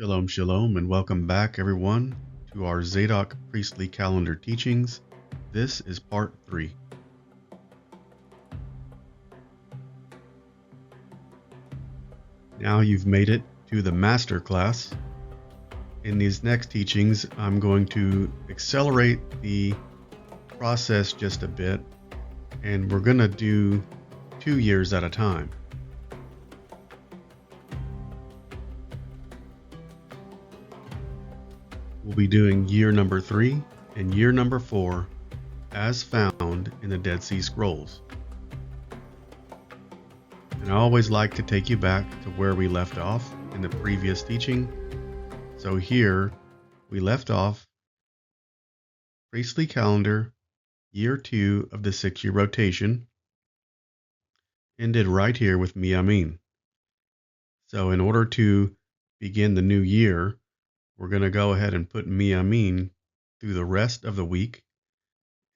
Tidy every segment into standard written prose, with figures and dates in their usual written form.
Shalom, shalom, and welcome back, everyone, to our Zadok Priestly Calendar teachings. This is part 3. Now you've made it to the master class. In these next teachings, I'm going to accelerate the process just a bit, and we're going to do 2 years at a time. We'll be doing year number 3 and year number 4 as found in the Dead Sea Scrolls. And I always like to take you back to where we left off in the previous teaching. So here we left off Priestly Calendar, year 2 of the 6-year rotation, ended right here with Miyamin. So in order to begin the new year, we're going to go ahead and put Miyamin through the rest of the week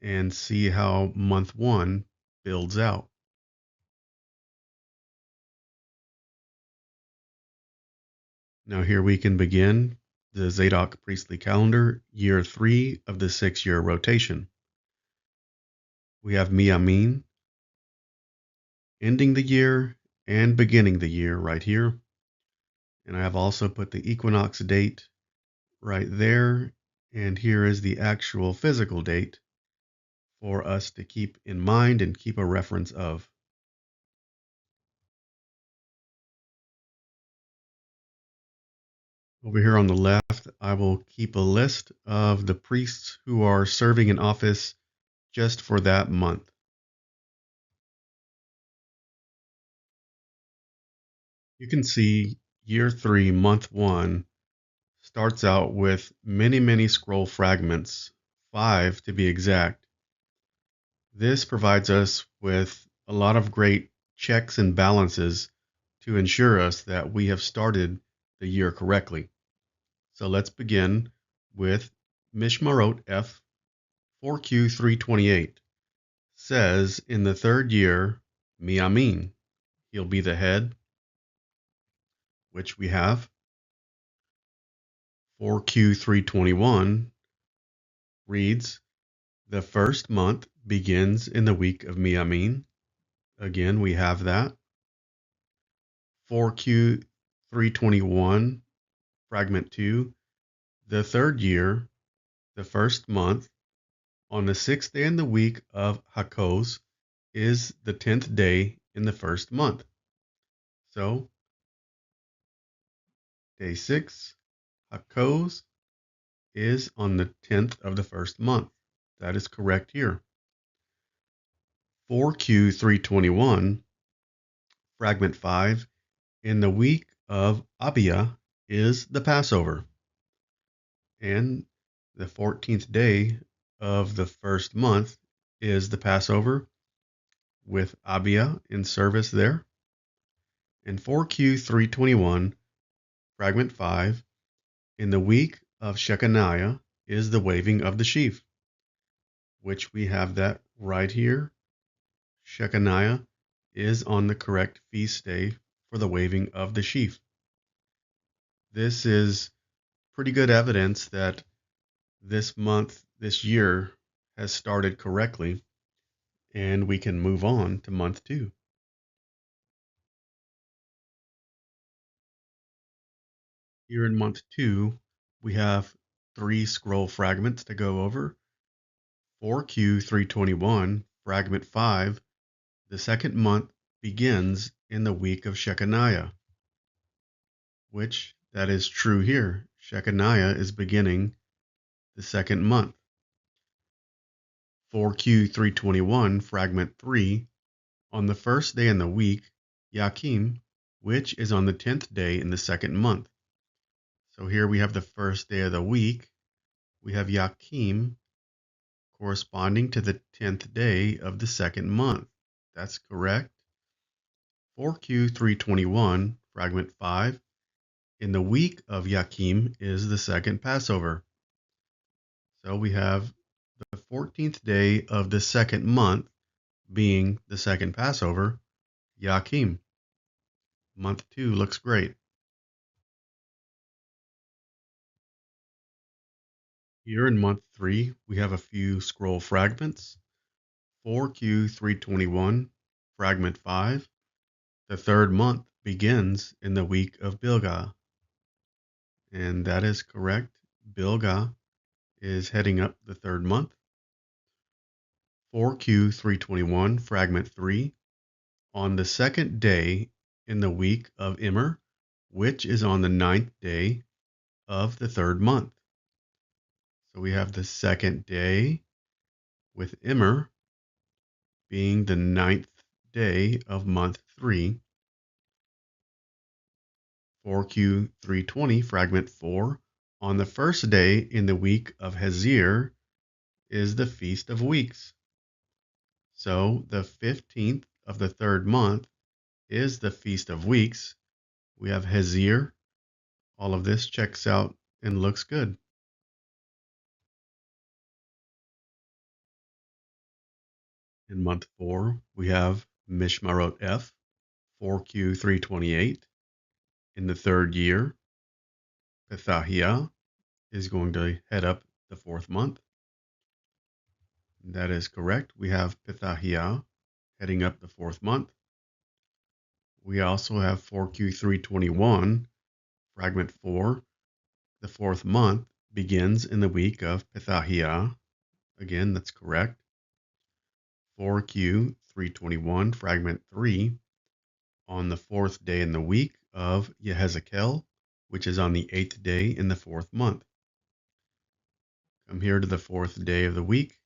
and see how month 1 builds out. Now here we can begin the Zadok Priestly Calendar, year 3 of the 6-year rotation. We have Miyamin ending the year and beginning the year right here. And I have also put the equinox date right there. And here is the actual physical date for us to keep in mind and keep a reference of. Over here on the left, I will keep a list of the priests who are serving in office just for that month. You can see year 3, month 1 starts out with many scroll fragments, 5 to be exact. This provides us with a lot of great checks and balances to ensure us that we have started the year correctly. So let's begin with Mishmarot F 4Q 328. Says in the 3rd year, Miyamin, he'll be the head, which we have. 4Q 321 reads, the 1st month begins in the week of Miyamin. Again, we have that. 4Q 321, fragment 2, the 3rd year, the 1st month, on the 6th day in the week of Hakos is the 10th day in the 1st month. So, day 6, Hakos, is on the 10th of the 1st month. That is correct here. 4Q 321, fragment 5, in the week of Abia is the Passover. And the 14th day of the 1st month is the Passover, with Abia in service there. And 4Q 321, fragment 5, in the week of Shechaniah is the waving of the sheaf, which we have that right here. Shechaniah is on the correct feast day for the waving of the sheaf. This is pretty good evidence that this month, this year, has started correctly, and we can move on to month 2. Here in month 2, we have 3 scroll fragments to go over. 4Q 321, fragment 5, the 2nd month begins in the week of Shechaniah, which that is true here. Shechaniah is beginning the 2nd month. 4Q 321, fragment 3, on the 1st day in the week, Yakim, which is on the 10th day in the 2nd month. So here we have the 1st day of the week. We have Yakim corresponding to the 10th day of the 2nd month. That's correct. 4Q 321, fragment 5, in the week of Yakim is the 2nd Passover. So we have the 14th day of the 2nd month being the 2nd Passover, Yakim. Month 2 looks great. Here in month 3, we have a few scroll fragments. 4Q321, fragment 5. The third month begins in the week of Bilgah. And that is correct. Bilgah is heading up the third month. 4Q321, fragment 3. On the second day in the week of Immer, which is on the 9th day of the third month. So we have the second day with Immer being the 9th day of month 3. 4Q320, fragment 4. On the first day in the week of Hezir is the Feast of Weeks. So the 15th of the third month is the Feast of Weeks. We have Hezir. All of this checks out and looks good. In month 4, we have Mishmarot F, 4Q328. In the third year, Pethahiah is going to head up the fourth month. That is correct. We have Pethahiah heading up the fourth month. We also have 4Q321, fragment 4. The fourth month begins in the week of Pethahiah. Again, that's correct. 4Q321, fragment 3. On the fourth day in the week of Yehezekel, which is on the 8th day in the fourth month. Come here to the fourth day of the week.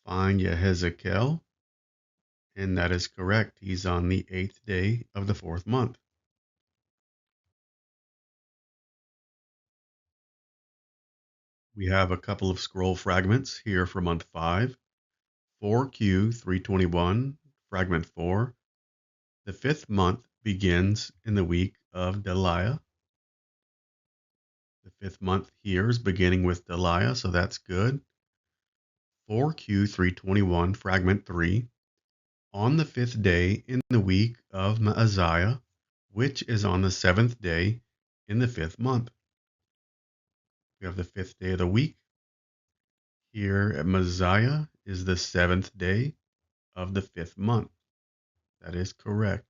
Find Yehezekel, and that is correct. He's on the 8th day of the fourth month. We have a couple of scroll fragments here for month 5. 4Q321, fragment 4. The fifth month begins in the week of Deliah. The fifth month here is beginning with Deliah, so that's good. 4Q321, fragment 3. On the fifth day in the week of Maaziah, which is on the seventh day in the fifth month. We have the fifth day of the week. Here at Maaziah is the seventh day of the fifth month. That is correct.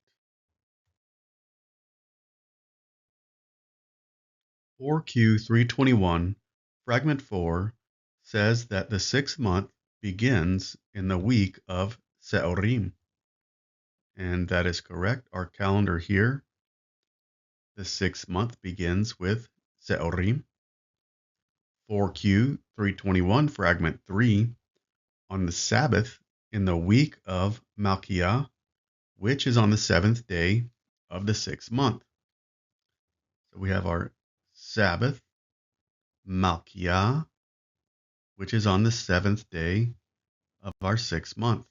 4Q321, fragment 4, says that the sixth month begins in the week of Seorim. And that is correct. Our calendar here, the sixth month begins with Seorim. 4Q321, fragment 3, on the Sabbath in the week of Malchiah, which is on the seventh day of the sixth month. So we have our Sabbath, Malchiah, which is on the seventh day of our sixth month.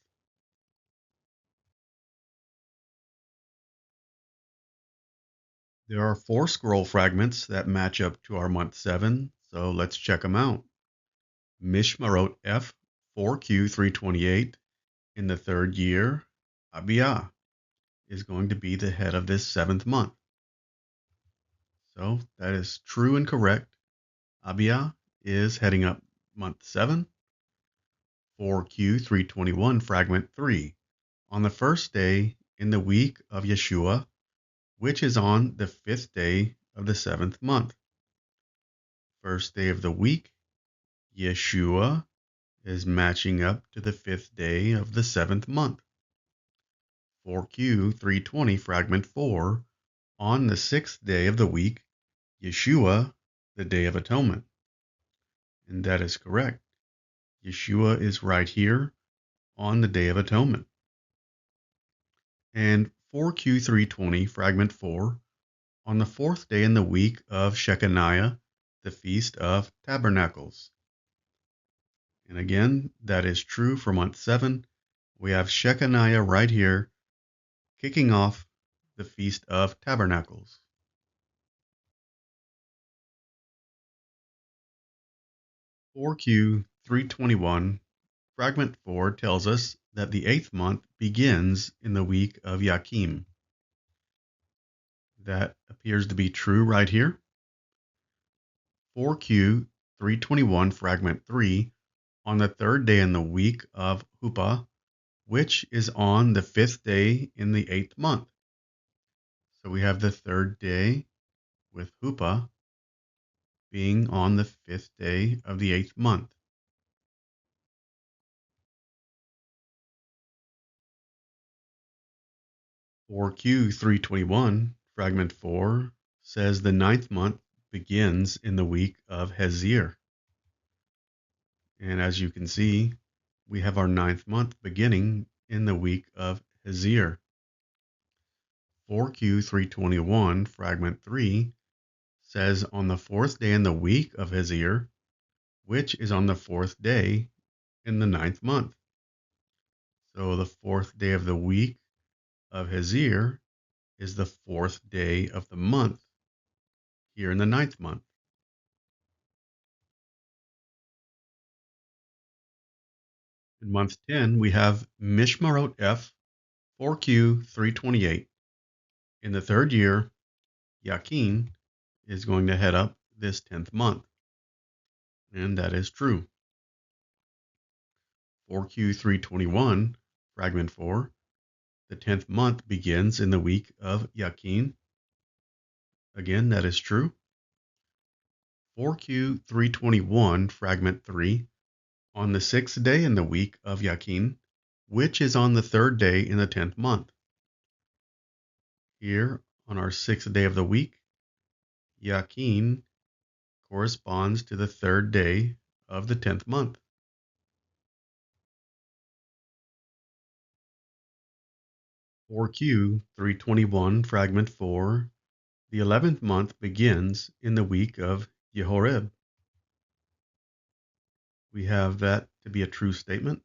There are 4 scroll fragments that match up to our month 7, so let's check them out. Mishmarot F, 4Q328, in the third year, Abiyah is going to be the head of this 7th month. So that is true and correct. Abiyah is heading up month 7. 4Q321, fragment 3. On the first day in the week of Yeshua, which is on the 5th day of the 7th month. First day of the week, Yeshua is matching up to the 5th day of the 7th month. 4Q320, fragment 4. On the 6th day of the week, Yeshua, the Day of Atonement. And that is correct. Yeshua is right here on the Day of Atonement. And 4Q320, fragment 4. On the 4th day in the week of Shechaniah, the Feast of Tabernacles. And again, that is true for month 7. We have Shechaniah right here, kicking off the Feast of Tabernacles. 4Q321, fragment 4 tells us that the 8th month begins in the week of Yakim. That appears to be true right here. 4Q 321, Fragment 3, on the third day in the week of Hupa, which is on the 5th day in the 8th month. So we have the third day with Hupa being on the 5th day of the 8th month. For Q321, Fragment 4 says the 9th month begins in the week of Hezir. And as you can see, we have our 9th month beginning in the week of Hezir. 4Q321, Fragment 3, says on the 4th day in the week of Hezir, which is on the 4th day in the 9th month. So the 4th day of the week of Hezir is the 4th day of the month here in the 9th month. In month 10, we have Mishmarot F 4Q328. In the third year, Yakin is going to head up this 10th month. And that is true. 4Q321, Fragment 4, the 10th month begins in the week of Yakin. Again, that is true. 4Q321, Fragment 3, on the 6th day in the week of Yakin, which is on the 3rd day in the 10th month. Here, on our 6th day of the week, Yakin corresponds to the 3rd day of the 10th month. 4Q321, Fragment 4, the 11th month begins in the week of Yehorib. We have that to be a true statement.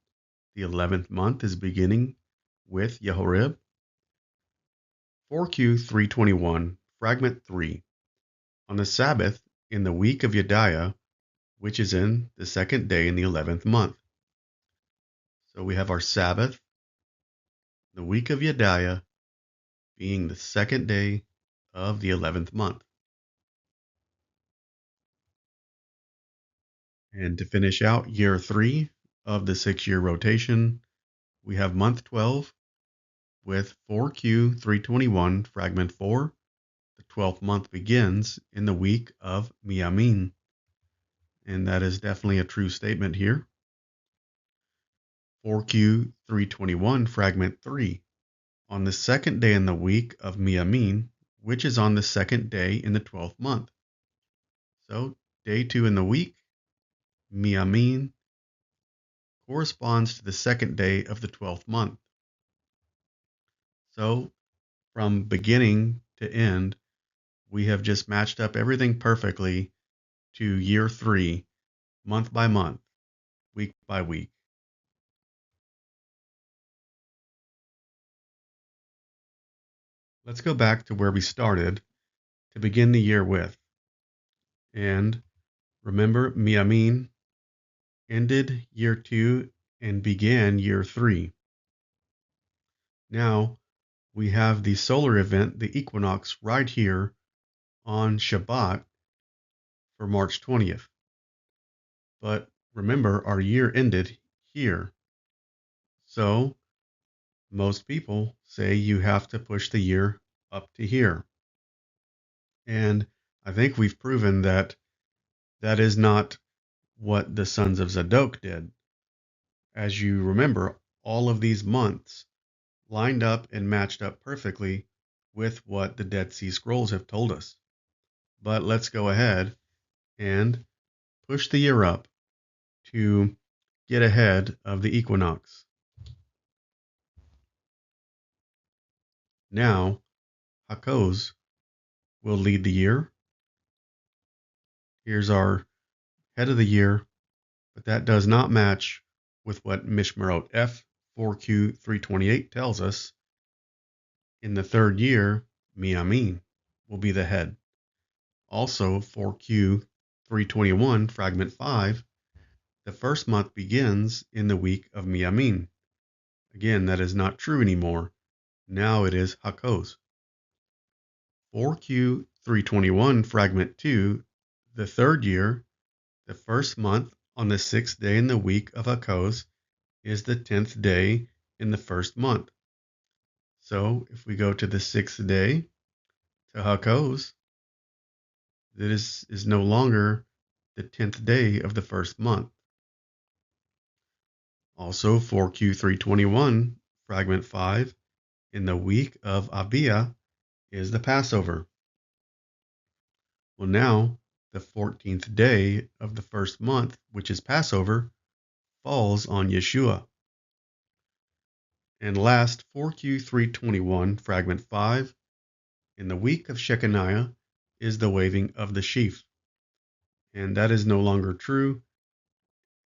The 11th month is beginning with Yehorib. 4Q321, Fragment 3, on the Sabbath in the week of Yediah, which is in the 2nd day in the 11th month. So we have our Sabbath, the week of Yediah, being the 2nd day of the 11th month. And to finish out year 3 of the 6-year rotation, we have month 12 with 4Q321, Fragment 4. The 12th month begins in the week of Miyamin. And that is definitely a true statement here. 4Q321, Fragment 3, on the 2nd day in the week of Miyamin, which is on the 2nd day in the 12th month. So, day 2 in the week, Miyamin, corresponds to the 2nd day of the 12th month. So, from beginning to end, we have just matched up everything perfectly to year 3, month by month, week by week. Let's go back to where we started to begin the year with. And remember, Miyamin ended year 2 and began year 3. Now we have the solar event, the equinox, right here on Shabbat for March 20th. But remember, our year ended here. So most people say you have to push the year up to here. And I think we've proven that that is not what the sons of Zadok did. As you remember, all of these months lined up and matched up perfectly with what the Dead Sea Scrolls have told us. But let's go ahead and push the year up to get ahead of the equinox. Now, Hakoz will lead the year. Here's our head of the year, but that does not match with what Mishmarot F 4Q328 tells us. In the third year, Miyamin will be the head. Also, 4Q321, Fragment 5, the first month begins in the week of Miyamin. Again, that is not true anymore. Now it is Hakoz. 4Q321, Fragment 2, the third year, The first month on the 6th day in the week of Hakos is the 10th day in the first month. So if we go to the 6th day to Hakos, this is no longer the 10th day of the first month. Also, 4Q321, fragment 5, in the week of Abia is the Passover. Well, now, the 14th day of the first month, which is Passover, falls on Yeshua. And last, 4Q321, fragment 5, in the week of Shechaniah is the waving of the sheaf. And that is no longer true.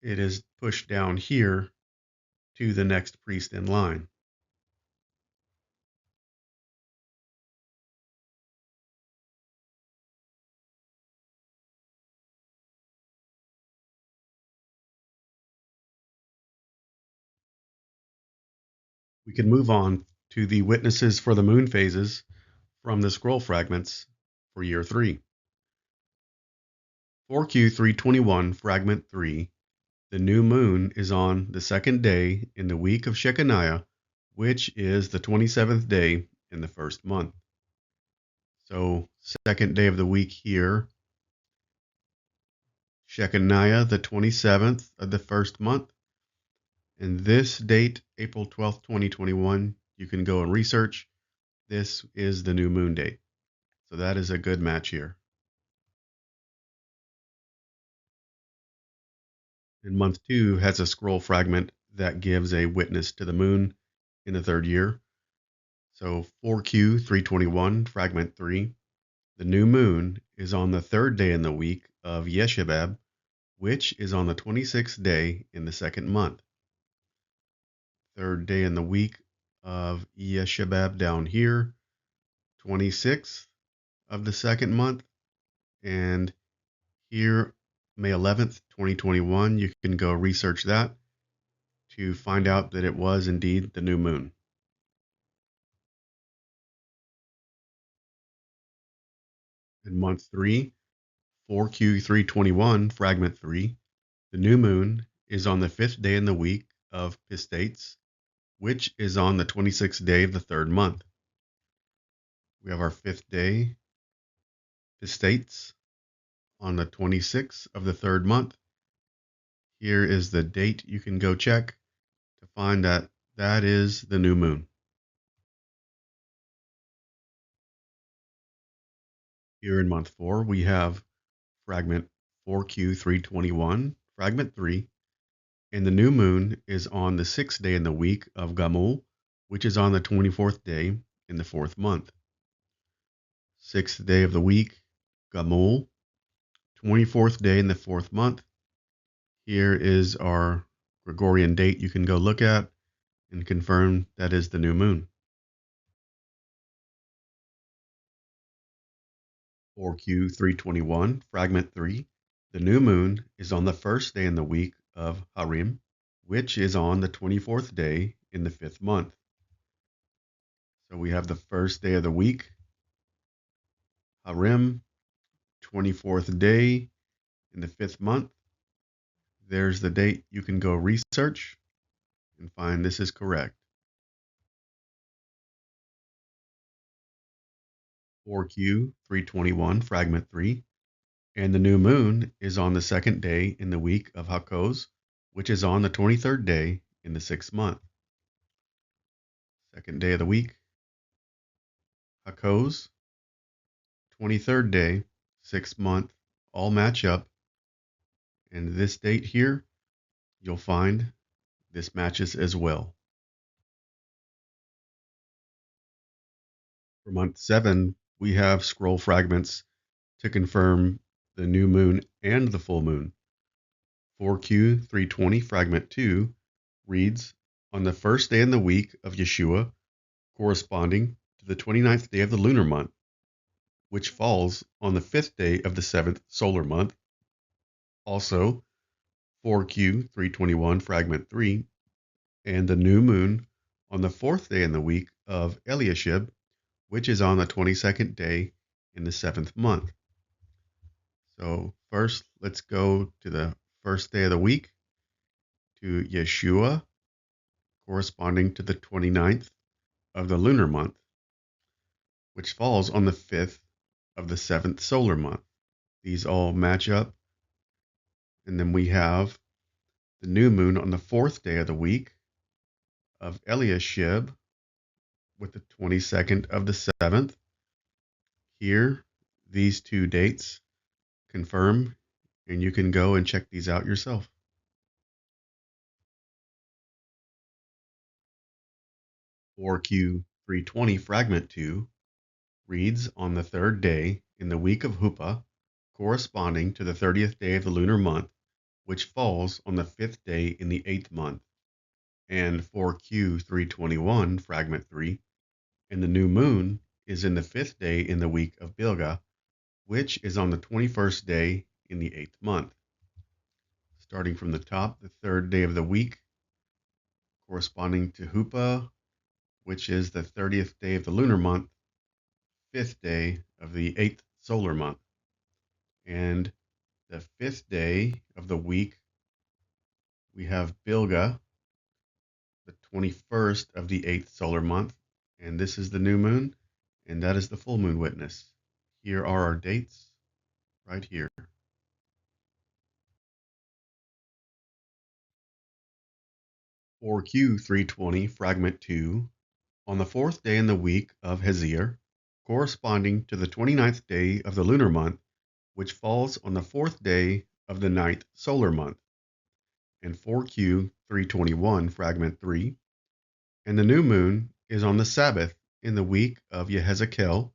It is pushed down here to the next priest in line. We can move on to the witnesses for the moon phases from the scroll fragments for year 3. 4Q321, fragment 3. The new moon is on the second day in the week of Shechaniah, which is the 27th day in the first month. So, second day of the week here, Shechaniah, the 27th of the first month. And this date, April 12th, 2021, you can go and research. This is the new moon date. So that is a good match here. And month 2 has a scroll fragment that gives a witness to the moon in the third year. So 4Q321, fragment 3. The new moon is on the third day in the week of Yeshebab, which is on the 26th day in the second month. Third day in the week of Yeshebab down here, 26th of the second month. And here, May 11th, 2021, you can go research that to find out that it was indeed the new moon. In month 3, 4Q321, fragment 3, the new moon is on the 5th day in the week of Pistates, which is on the 26th day of the third month. We have our 5th day, Pistates, on the 26th of the third month. Here is the date you can go check to find that that is the new moon. Here in month 4, we have fragment 4Q321, fragment 3, and the new moon is on the 6th day in the week of Gamul, which is on the 24th day in the fourth month. 6th day of the week, Gamul, 24th day in the fourth month. Here is our Gregorian date you can go look at and confirm that is the new moon. 4Q321, fragment 3. The new moon is on the first day in the week of Harim, which is on the 24th day in the fifth month. So we have the first day of the week, Harim, 24th day in the fifth month. There's the date you can go research and find this is correct. 4Q321, fragment 3. And the new moon is on the second day in the week of Hakos, which is on the 23rd day in the sixth month. Second day of the week, Hakos, 23rd day, sixth month, all match up. And this date here, you'll find this matches as well. For month 7, we have scroll fragments to confirm the new moon and the full moon. 4Q320, fragment 2, reads, on the first day in the week of Yeshua, corresponding to the 29th day of the lunar month, which falls on the 5th day of the 7th solar month. Also, 4Q321, fragment 3, and the new moon on the 4th day in the week of Eliashib, which is on the 22nd day in the 7th month. So first, let's go to the first day of the week, to Yeshua, corresponding to the 29th of the lunar month, which falls on the 5th of the 7th solar month. These all match up. And then we have the new moon on the 4th day of the week of Eliashib with the 22nd of the 7th. Here, these two dates confirm, and you can go and check these out yourself. 4Q 320 Fragment 2 reads on the 3rd day in the week of Hupa, corresponding to the 30th day of the lunar month, which falls on the 5th day in the 8th month. And 4Q 321 Fragment 3, and the new moon is in the 5th day in the week of Bilga, which is on the 21st day in the 8th month. Starting from the top, the 3rd day of the week, corresponding to Hupa, which is the 30th day of the lunar month, 5th day of the 8th solar month. And the 5th day of the week, we have Bilga, the 21st of the 8th solar month, and this is the new moon, and that is the full moon witness. Here are our dates right here. 4Q 320 Fragment 2 on the 4th day in the week of Hezir, corresponding to the 29th day of the lunar month, which falls on the 4th day of the 9th solar month. And 4Q 321 Fragment 3, and the new moon is on the Sabbath in the week of Yehezekel,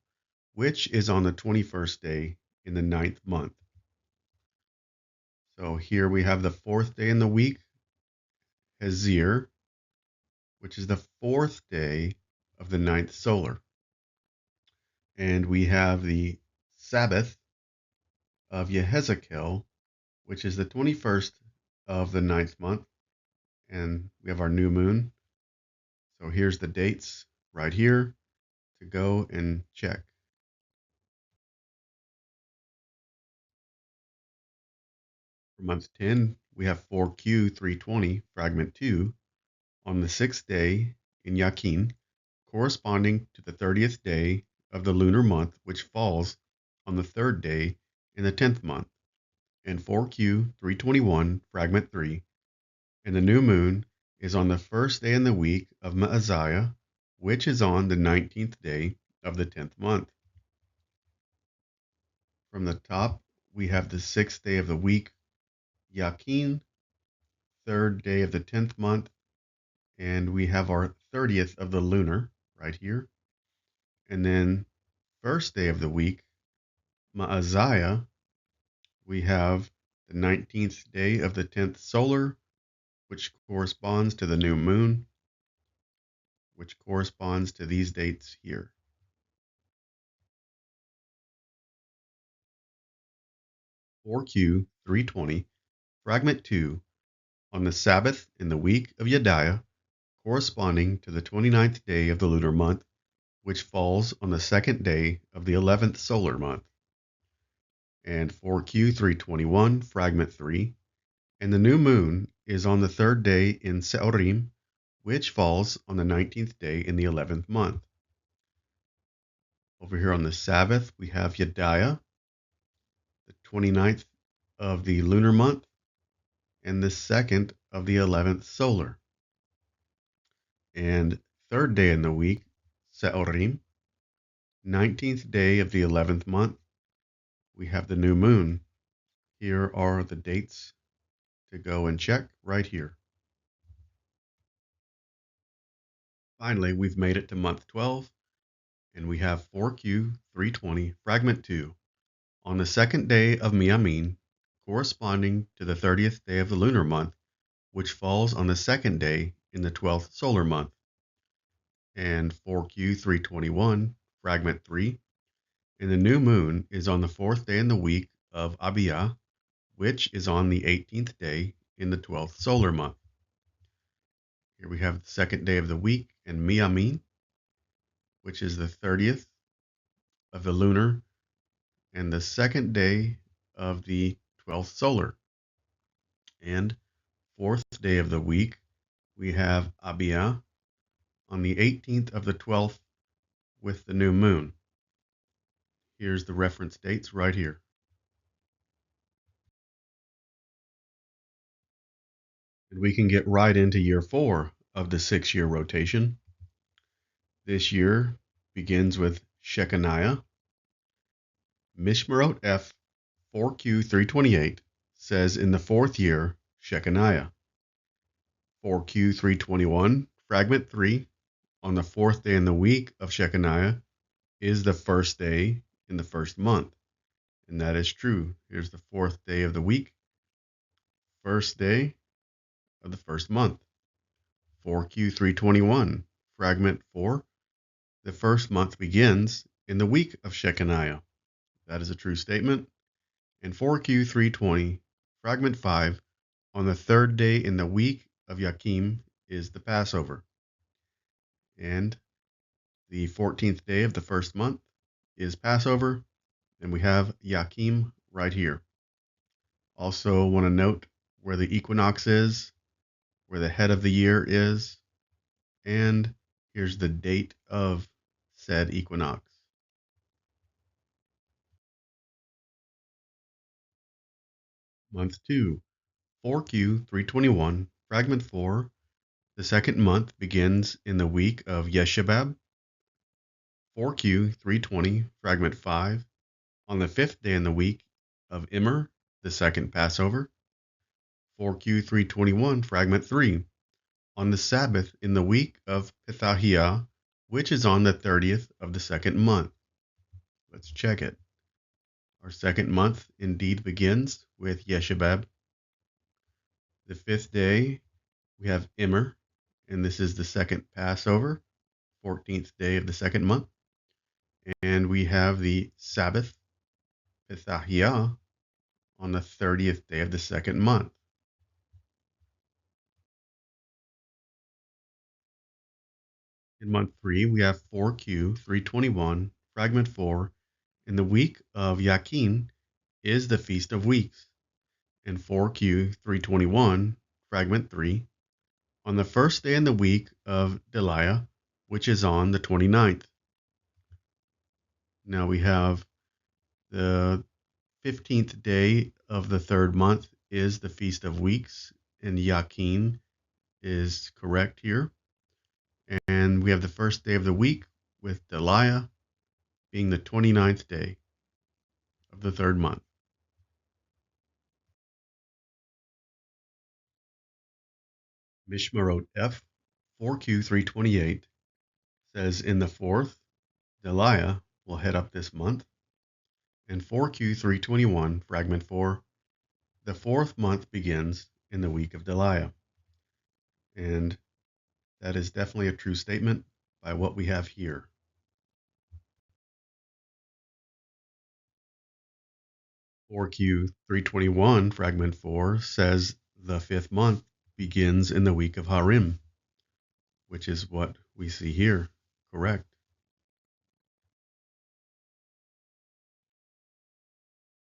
which is on the 21st day in the 9th month. So here we have the 4th day in the week, Hezir, which is the 4th day of the 9th solar. And we have the Sabbath of Yehezekel, which is the 21st of the 9th month. And we have our new moon. So here's the dates right here to go and check. For month 10, we have 4Q 320, Fragment 2, on the 6th day in Yakin, corresponding to the 30th day of the lunar month, which falls on the 3rd day in the 10th month. And 4Q 321, Fragment 3, and the new moon is on the 1st day in the week of Maaziah, which is on the 19th day of the 10th month. From the top, we have the 6th day of the week, Yakin, 3rd day of the 10th month, and we have our 30th of the lunar right here. And then 1st day of the week, Maaziah, we have the 19th day of the 10th solar, which corresponds to the new moon, which corresponds to these dates here. 4Q 320, Fragment 2, on the Sabbath in the week of Yediah, corresponding to the 29th day of the lunar month, which falls on the 2nd day of the 11th solar month. And 4Q 321, Fragment 3, and the new moon is on the 3rd day in Seorim, which falls on the 19th day in the 11th month. Over here on the Sabbath, we have Yediah, the 29th of the lunar month, and the 2nd of the 11th solar. And 3rd day in the week, Seorim, 19th day of the 11th month, we have the new moon. Here are the dates to go and check right here. Finally, we've made it to month 12, and we have 4Q 320, Fragment 2, on the 2nd day of Miamin, corresponding to the 30th day of the lunar month, which falls on the 2nd day in the 12th solar month. And 4Q 321, Fragment 3, and the new moon is on the 4th day in the week of Abiyah, which is on the 18th day in the 12th solar month. Here we have the 2nd day of the week in Miamin, which is the 30th of the lunar, and the 2nd day of the 12th solar. And fourth day of the week, we have Abia on the 18th of the 12th with the new moon. Here's the reference dates right here. And we can get right into year 4 of the 6-year rotation. This year begins with Shechaniah. Mishmarot F 4Q 328 says in the 4th year, Shechaniah. 4Q 321, fragment 3, on the 4th day in the week of Shechaniah is the first day in the first month. And that is true. Here's the 4th day of the week, first day of the first month. 4Q 321, fragment 4, the first month begins in the week of Shechaniah. That is a true statement. And 4Q 320, fragment 5, on the third day in the week of Yakim is the Passover. And the 14th day of the first month is Passover, and we have Yakim right here. Also want to note where the equinox is, where the head of the year is, and here's the date of said equinox. Month 2, 4Q 321, fragment 4. The second month begins in the week of Yeshebab. 4Q 320, fragment 5, on the 5th day in the week of Immer, the second Passover. 4Q 321, fragment 3, on the Sabbath in the week of Pethahiah, which is on the 30th of the second month. Let's check it. Our second month indeed begins with Yeshebab. The 5th day, we have Immer, and this is the second Passover, 14th day of the second month. And we have the Sabbath, Pethahiah, on the 30th day of the second month. In month 3, we have 4Q 321, fragment 4. In the week of Yakin is the Feast of Weeks. And 4Q 321, fragment 3, on the first day in the week of Deliah, which is on the 29th. Now we have the 15th day of the third month is the Feast of Weeks, and Yakin is correct here. And we have the first day of the week with Deliah being the 29th day of the third month. Mishmarot F 4Q 328 says in the 4th, Deliah will head up this month. And 4Q 321, fragment 4, the 4th month begins in the week of Deliah. And that is definitely a true statement by what we have here. 4Q 321, fragment 4, says the 5th month begins in the week of Harim, which is what we see here. Correct.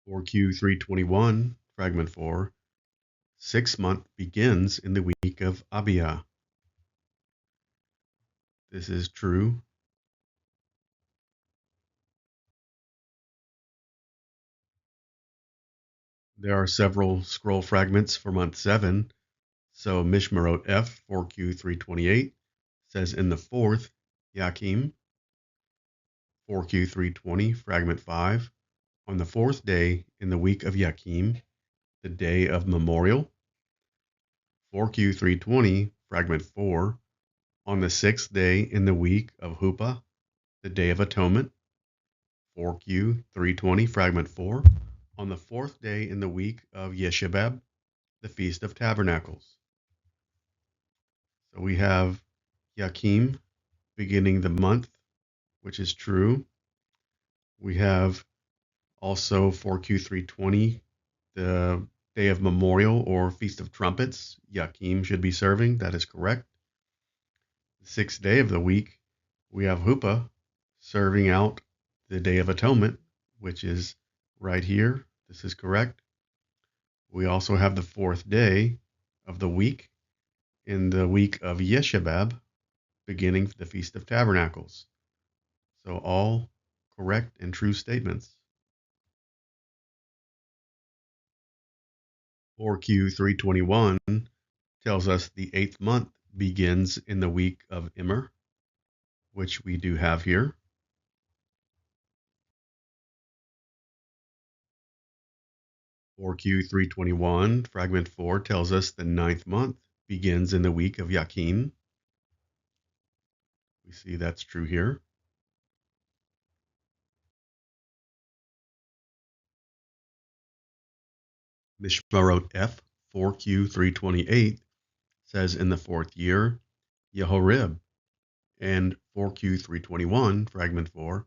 4Q 321, fragment 4, 6th month begins in the week of Abia. This is true. There are several scroll fragments for month 7. So Mishmarot F 4Q 328 says in the 4th, Yakim. 4Q 320, fragment 5, on the 4th day in the week of Yakim, the day of memorial. 4Q 320, fragment 4, on the 6th day in the week of Huppah, the day of atonement. 4Q 320, fragment 4, on the 4th day in the week of Yeshebab, the Feast of Tabernacles. So we have Yakim beginning the month, which is true. We have also 4Q 320, the day of memorial or Feast of Trumpets. Yakim should be serving. That is correct. The 6th day of the week, we have Huppah serving out the Day of Atonement, which is right here, This is correct. We also have the 4th day of the week in the week of Yeshebab, beginning the Feast of Tabernacles. So all correct and true statements. 4Q 321 tells us the 8th month begins in the week of Immer, which we do have here. 4Q 321, fragment 4, tells us the 9th month begins in the week of Yakin. We see that's true here. Mishmarot F, 4Q 328, says in the 4th year, Yehorib. And 4Q 321, fragment 4,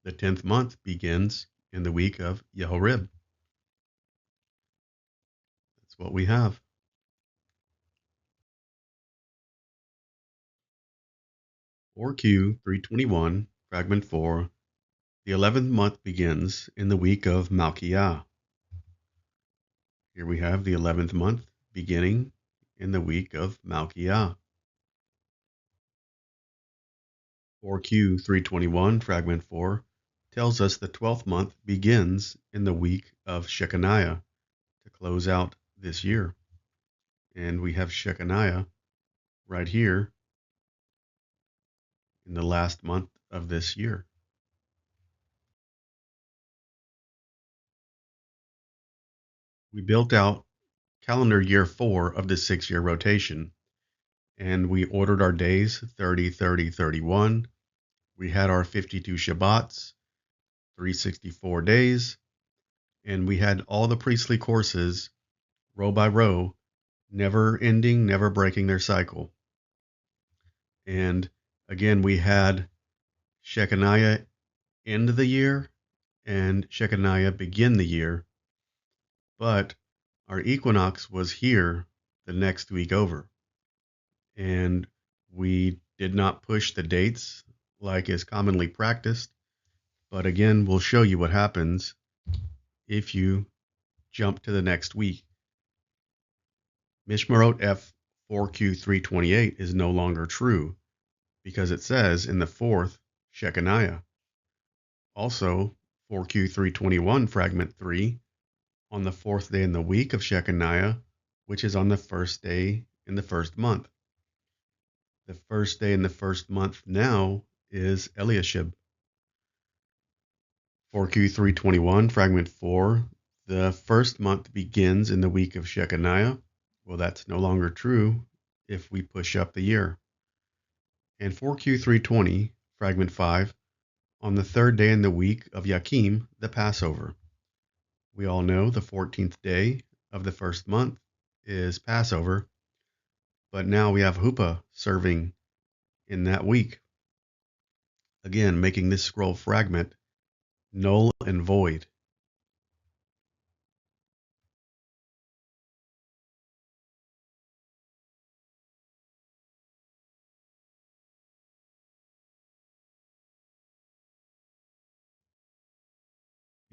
the 10th month begins in the week of Yehorib. That's what we have. 4Q 321, fragment 4, the 11th month begins in the week of Malkiah. Here we have the 11th month beginning in the week of Malkiah. 4Q 321, fragment 4, tells us the 12th month begins in the week of Shechaniah to close out this year. And we have Shechaniah right here in the last month of this year. We built out calendar year 4 of the 6-year rotation, and we ordered our days 30, 30, 31. We had our 52 Shabbats, 364 days, and we had all the priestly courses row by row, never ending, never breaking their cycle. And again, we had Shechaniah end the year and Shechaniah begin the year, but our equinox was here the next week over. And we did not push the dates like is commonly practiced. But again, we'll show you what happens if you jump to the next week. Mishmarot F 4Q 328 is no longer true because it says in the 4th Shechaniah. Also, 4Q 321 fragment 3, on the 4th day in the week of Shechaniah, which is on the 1st day in the 1st month. The 1st day in the 1st month now is Eliashib. 4Q 321 fragment 4, the 1st month begins in the week of Shechaniah. Well, that's no longer true if we push up the year. And 4Q 320 fragment 5, on the 3rd day in the week of Yakim, the Passover. We all know the 14th day of the 1st month is Passover, but now we have Huppah serving in that week. Again, making this scroll fragment null and void.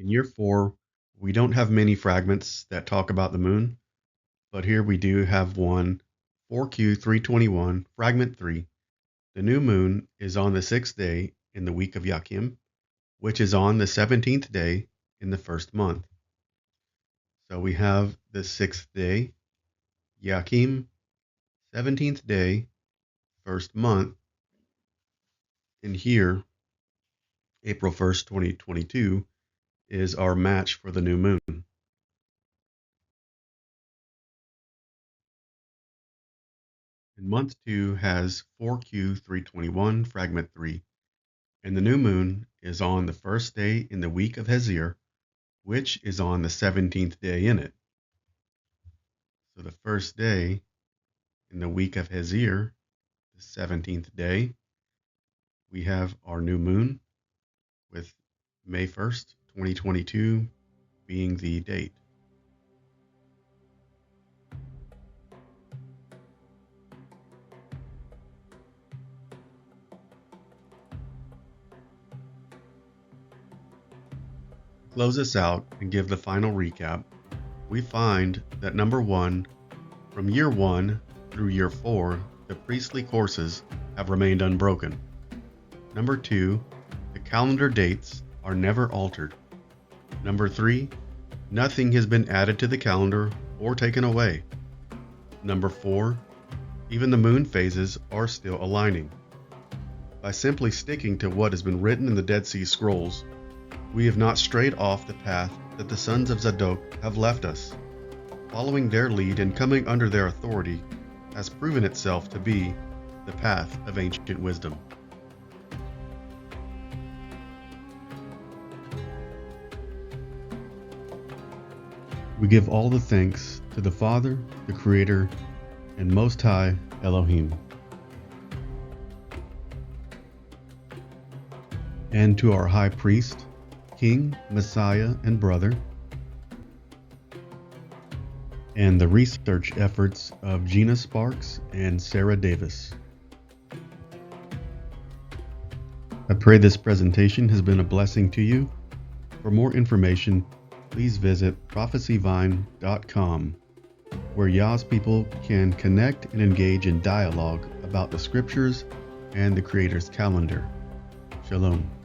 In year 4, we don't have many fragments that talk about the moon, but here we do have one, 4Q 321, fragment 3. The new moon is on the 6th day in the week of Yakim, which is on the 17th day in the 1st month. So we have the 6th day, Yakim, 17th day, 1st month, and here, April 1st, 2022, is our match for the new moon. And month 2 has 4Q 321, fragment 3, and the new moon is on the 1st day in the week of Hezir, which is on the 17th day in it. So the 1st day in the week of Hezir, the 17th day, we have our new moon with May 1st, 2022 being the date. close us out and give the final recap, we find that number 1, from year 1 through year 4, the priestly courses have remained unbroken. Number 2, the calendar dates are never altered. Number 3, nothing has been added to the calendar or taken away. Number 4, even the moon phases are still aligning. By simply sticking to what has been written in the Dead Sea Scrolls, we have not strayed off the path that the sons of Zadok have left us. Following their lead and coming under their authority has proven itself to be the path of ancient wisdom. We give all the thanks to the Father, the Creator, and Most High Elohim, and to our High Priest, King, Messiah, and Brother, and the research efforts of Gina Sparks and Sarah Davis. I pray this presentation has been a blessing to you. For more information, please visit prophecyvine.com, where Yah's people can connect and engage in dialogue about the scriptures and the Creator's calendar. Shalom.